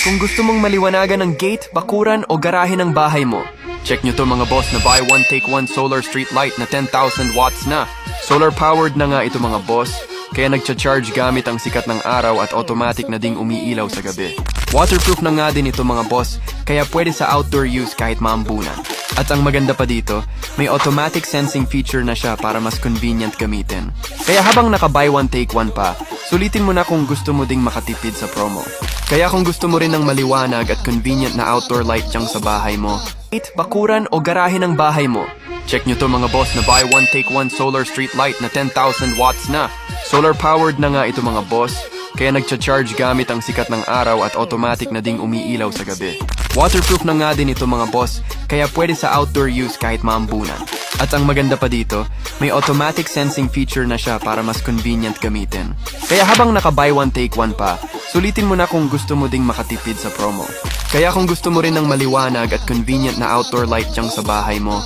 Kung gusto mong maliwanagan ng gate, bakuran o garahe ng bahay mo, check nyo to mga boss na buy one take one solar street light na 10,000 watts na. Solar powered na nga ito mga boss, kaya nagcha-charge gamit ang sikat ng araw at automatic na ding umiilaw sa gabi. Waterproof na nga din ito mga boss, kaya pwede sa outdoor use kahit maambunan. At ang maganda pa dito, may automatic sensing feature na siya para mas convenient gamitin. Kaya habang naka-buy one take one pa, sulitin mo na kung gusto mo ding makatipid sa promo. Kaya kung gusto mo rin ng maliwanag at convenient na outdoor light diyang sa bahay mo, bakuran o garahe ng bahay mo, check nyo to mga boss na buy one take one solar street light na 10,000 watts na. Solar powered na nga ito mga boss, kaya nagcha-charge gamit ang sikat ng araw at automatic na ding umiilaw sa gabi. Waterproof na nga din ito mga boss, kaya pwede sa outdoor use kahit maambunan. At ang maganda pa dito, may automatic sensing feature na siya para mas convenient gamitin. Kaya habang naka-buy one take one pa, sulitin mo na kung gusto mo ding makatipid sa promo. Kaya kung gusto mo rin ng maliwanag at convenient na outdoor light diyang sa bahay mo,